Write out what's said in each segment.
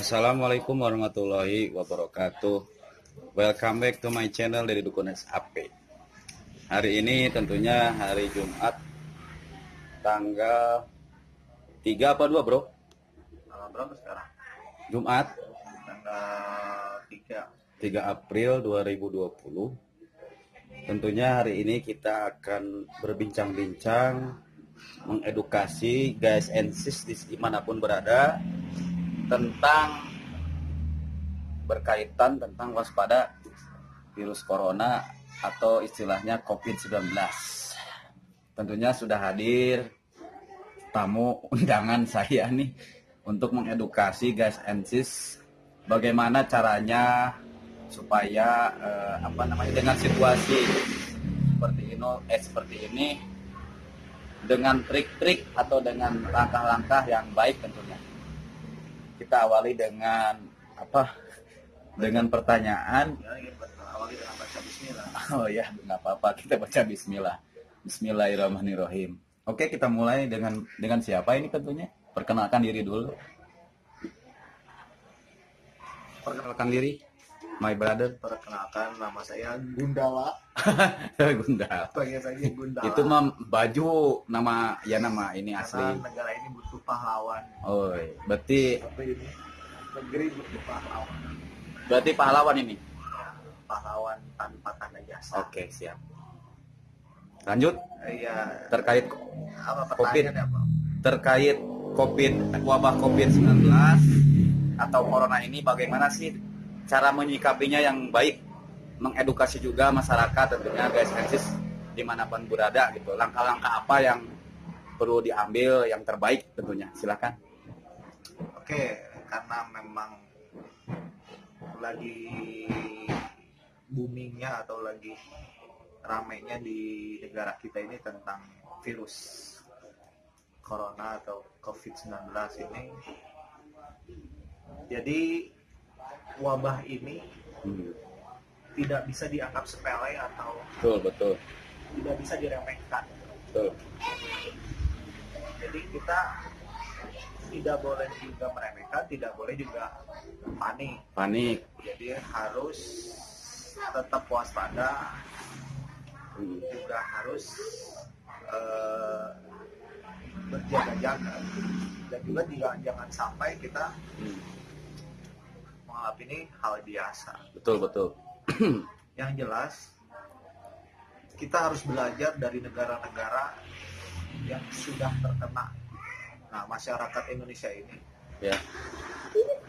Assalamualaikum warahmatullahi wabarakatuh. Welcome back to my channel dari Dukun SAP. Hari ini tentunya hari Jumat tanggal 3 apa 2 bro? Tanggal berapa sekarang? Jumat Tanggal 3 April 2020. Tentunya hari ini kita akan berbincang-bincang, mengedukasi guys and sis dimanapun berada tentang berkaitan tentang waspada virus corona atau istilahnya COVID-19. Tentunya sudah hadir tamu undangan saya nih untuk mengedukasi guys and sis bagaimana caranya supaya dengan situasi seperti ini dengan trik-trik atau dengan langkah-langkah yang baik tentunya. Kita awali dengan dengan pertanyaan. awali dengan baca bismillah. Oh ya, nggak apa-apa, kita baca bismillah. Bismillahirrahmanirrahim. Oke, kita mulai dengan siapa ini tentunya? Perkenalkan diri dulu. Perkenalkan diri, my brother. Perkenalkan, nama saya Gundala. Gundala. Panggil saja Gundala. Itu mah baju nama ini asli. Karena negara ini butuh pahlawan. Oh, berarti Seperti ini, negeri butuh pahlawan. Berarti pahlawan ini. Ya, pahlawan tanpa tanda jasa. Oke, siap. Lanjut. Iya. Terkait Apa COVID. pertanyaannya, Bro? Terkait wabah COVID-19 atau corona ini, bagaimana sih cara menyikapinya yang baik, mengedukasi juga masyarakat tentunya guys and sis dimanapun berada gitu. Langkah-langkah apa yang perlu diambil yang terbaik tentunya, silakan. Oke, karena memang lagi boomingnya atau lagi ramainya di negara kita ini tentang virus corona atau COVID-19 ini. Jadi wabah ini tidak bisa dianggap sepele atau Betul. tidak bisa diremehkan. Betul. Jadi kita tidak boleh juga meremehkan, tidak boleh juga panik. Jadi harus tetap waspada, juga harus berjaga-jaga, dan juga jangan sampai kita menganggap ini hal biasa. Betul. Yang jelas kita harus belajar dari negara-negara yang sudah terkena. Nah, masyarakat Indonesia ini Ya.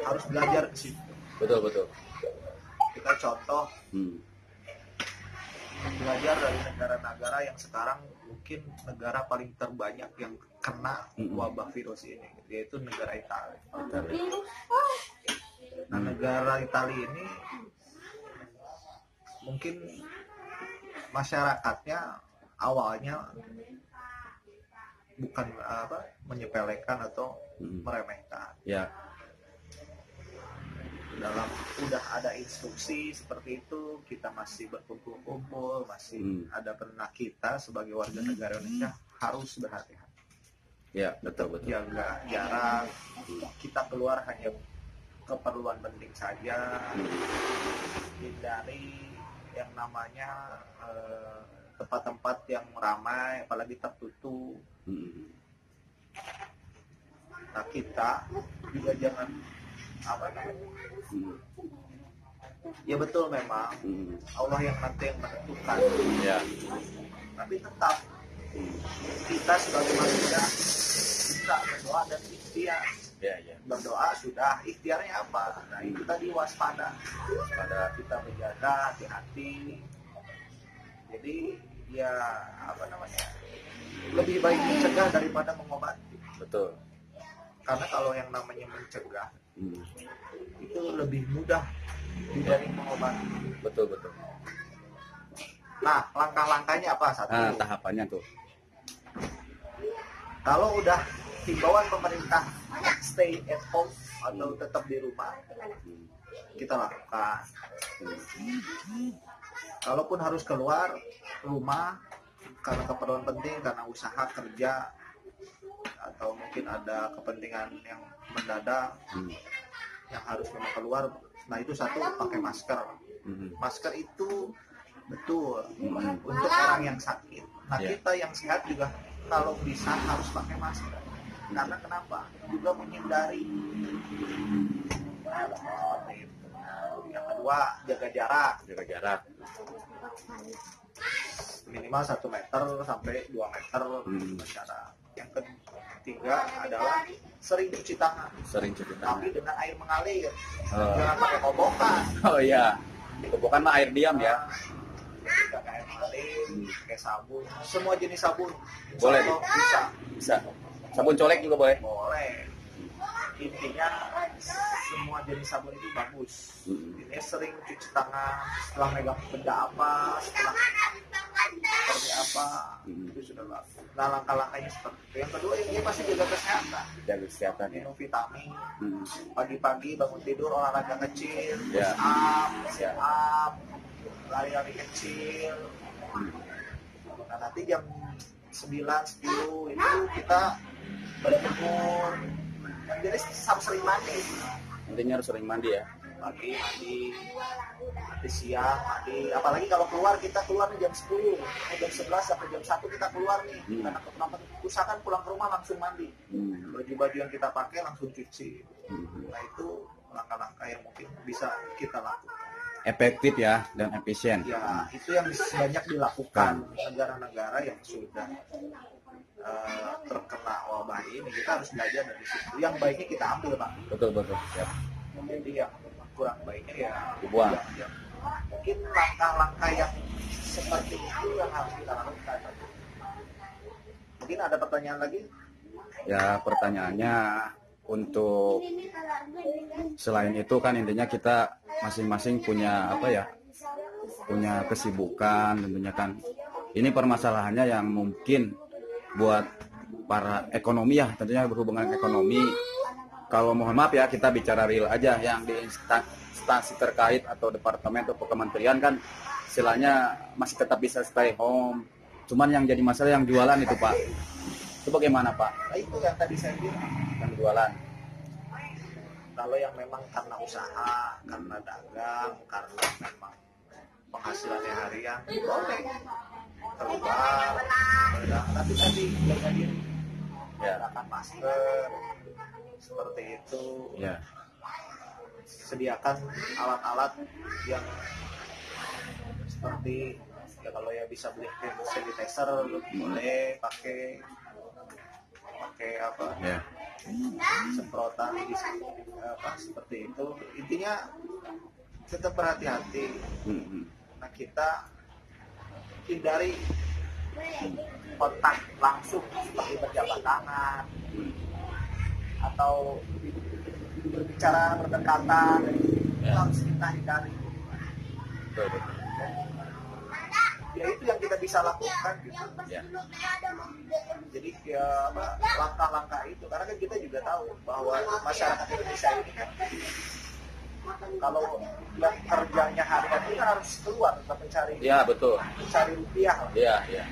harus belajar ke situ. Betul. Kita contoh belajar dari negara-negara yang sekarang mungkin negara paling terbanyak yang kena wabah virus ini, yaitu negara Italia. Nah, negara Italia ini mungkin masyarakatnya awalnya bukan menyepelekan atau meremehkan. Ya. Udah ada instruksi seperti itu, kita masih berkumpul-kumpul, masih ada pernah kita sebagai warga negara Indonesia harus berhati-hati. Ya, betul. Jaga jarak, kita keluar hanya keperluan penting saja, hindari yang namanya tempat-tempat yang ramai, apalagi tertutup. Nah, kita juga jangan ya betul, memang Allah yang nanti yang menentukan. Ya. Tapi tetap kita sebagai manusia bisa berdoa dan ikhtiar. Ya. Berdoa sudah, ikhtiarnya apa? Nah, itu tadi waspada. Kita menjaga hati-hati. Jadi ya lebih baik mencegah daripada mengobati. Betul. Karena kalau yang namanya mencegah itu lebih mudah dibanding mengobati. Betul. Nah, langkah-langkahnya apa? Satu, Tahapannya tuh. kalau udah himbauan pemerintah stay at home atau tetap di rumah, kita lakukan. Kalaupun harus keluar rumah karena keperluan penting, karena usaha kerja, atau mungkin ada kepentingan yang mendadak, yang harus memang keluar. Nah itu satu, pakai masker. Masker itu betul untuk orang yang sakit. Nah kita yang sehat juga kalau bisa harus pakai masker. Karena kenapa? Juga menghindari. Yang kedua, jaga jarak. Jaga jarak. Minimal 1 meter sampai 2 meter jarak. Yang ketiga adalah sering cuci tangan. Sering cuci tangan. Tapi dengan air mengalir. Jangan pakai kobokan. Oh iya. Kobokan mah air diam ya. Pakai air mengalir, pakai sabun. Semua jenis sabun. Boleh. Bisa. Bisa. Sabun colek juga boleh. Boleh. Intinya semua jenis sabun itu bagus. Ini sering cuci tangan setelah megang benda apa, setelah seperti apa, itu sudah bagus. Nah langkah-langkahnya seperti itu. Yang kedua ini pasti jaga kesehatan. Jaga kesehatan ya. Minum vitamin. Pagi-pagi bangun tidur olahraga kecil, Ya. sit up, lari-lari kecil. Nah nanti jam 9-10 itu kita berjemur. Jadi sering mandi. Intinya harus sering mandi ya. Pagi mandi, nanti siang mandi. Apalagi kalau kita keluar jam 10, jam 11 sampai jam 1 kita keluar nih. Karena kenapa? Usahakan pulang ke rumah langsung mandi. Baju-baju yang kita pakai langsung cuci. Nah itu langkah-langkah yang mungkin bisa kita lakukan. Efektif ya dan efisien. Ya itu yang banyak dilakukan negara-negara yang sudah terkena wabah ini. Kita harus belajar dari situ. Yang baiknya kita ambil, Pak. Betul. Siap. Jadi yang kurang baiknya ya dibuang. Mungkin langkah-langkah yang seperti itu yang harus kita lakukan. Mungkin ada pertanyaan lagi? Ya pertanyaannya untuk selain itu kan intinya kita masing-masing punya apa ya? Punya kesibukan tentunya kan. Ini permasalahannya yang mungkin buat para ekonomi ya, tentunya berhubungan ekonomi. Kalau mohon maaf ya, kita bicara real aja, yang di instansi terkait atau departemen atau kementerian kan istilahnya masih tetap bisa stay home. Cuman yang jadi masalah yang jualan itu Pak. Itu bagaimana Pak? Nah itu yang tadi saya bilang. Yang jualan. Kalau yang memang karena usaha, karena dagang, karena memang penghasilannya harian, boleh keluar, tapi tadi jaga diri, gunakan masker, seperti itu. Ya. Sediakan alat-alat yang seperti ya kalau ya bisa beli hand sanitizer boleh pakai apa? Ya. Semprotan apa seperti itu. Intinya tetap berhati-hati. Nah kita hindari kontak langsung seperti berjabat tangan atau berbicara berdekatan, itu harus kita hindari. Ya itu yang kita bisa lakukan gitu. Ya. Jadi ya langkah-langkah itu karena kan kita juga tahu bahwa masyarakat Indonesia ini kan kalau yang kerjanya harian itu kan harus keluar untuk mencari. Ya betul. Mencari rupiah. Iya.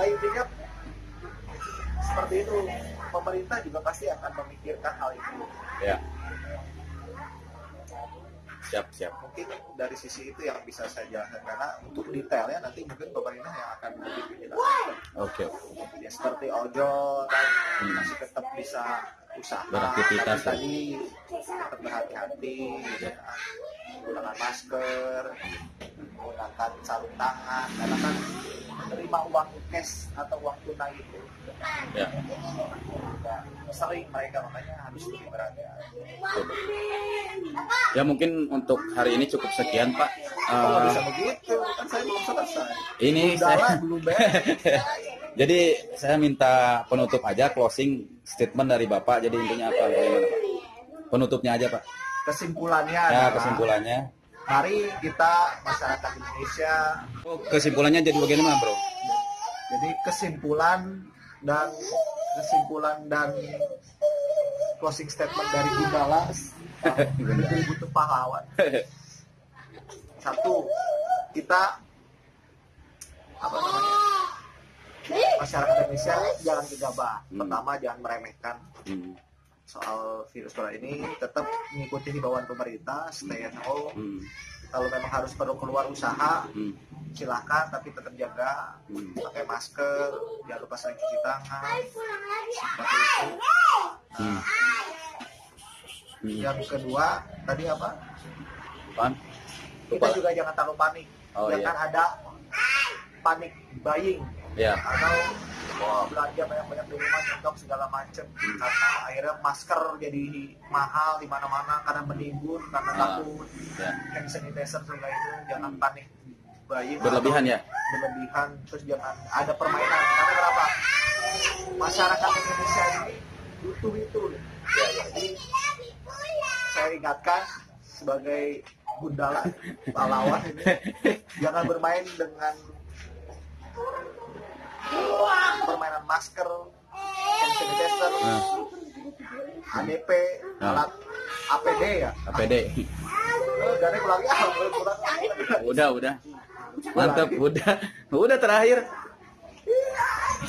Nah intinya seperti itu, pemerintah juga pasti akan memikirkan hal itu. Ya. Siap. Mungkin dari sisi itu yang bisa saya jelaskan karena untuk detailnya nanti mungkin pemerintah yang akan lebih menjelaskan. Oke. Ya seperti ojol kan masih tetap bisa usaha, beraktivitas tadi tetap berhati-hati, ya. Menggunakan masker, menggunakan sarung tangan, karena kan menerima uang cash atau uang tunai itu Ya. Sering mereka, makanya harus lebih berhati-hati. Ya mungkin untuk hari ini cukup sekian Pak. Kalau bisa begitu kan saya belum selesai. Ini saya belum beres. jadi saya minta penutup aja, closing statement dari Bapak. Jadi intinya apa? Bagaimana Pak? Penutupnya aja Pak. Kesimpulannya Ya adalah, kesimpulannya. mari kita masyarakat Indonesia. Kesimpulannya jadi bagaimana Bro? Jadi kesimpulan dan closing statement dari Gundala, butuh pahlawan. Satu, kita masyarakat Indonesia jangan gegabah. Pertama, jangan meremehkan. soal virus corona ini tetap mengikuti himbauan pemerintah, stay at home. Kalau memang harus perlu keluar usaha, silahkan, tapi tetap jaga, pakai masker, jangan lupa sering cuci tangan, seperti itu. Nah, yang kedua tadi apa? Pan? Kita juga jangan terlalu panik, jangan ada panik buying, atau belanja banyak-banyak di rumah, nyetok segala macam, karena akhirnya masker jadi mahal di mana-mana karena menimbun, karena takut hand sanitizer juga itu. Jangan panik buying berlebihan ya, berlebihan. Terus jangan ada permainan, karena kenapa masyarakat Indonesia ini butuh itu. Jadi saya ingatkan sebagai gundala pahlawan ini, jangan bermain dengan permainan masker, hand sanitizer, ADP, alat APD ya. APD. Dari lagi Udah. Mantap, udah terakhir.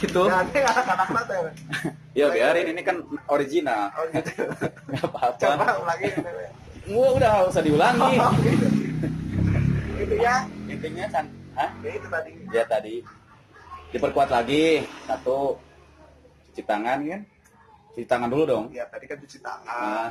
Itu. Jadi anak-anak teh. Ya biarin, ini kan original. Oh gitu. Enggak apa-apa. Coba ulangi. Udah usah diulangi. Gitu. Itu ya. Intinya kan, Ya itu tadi. Ya tadi diperkuat lagi. Satu, cuci tangan kan. Cuci tangan dulu dong. Ya tadi kan cuci tangan. Nah,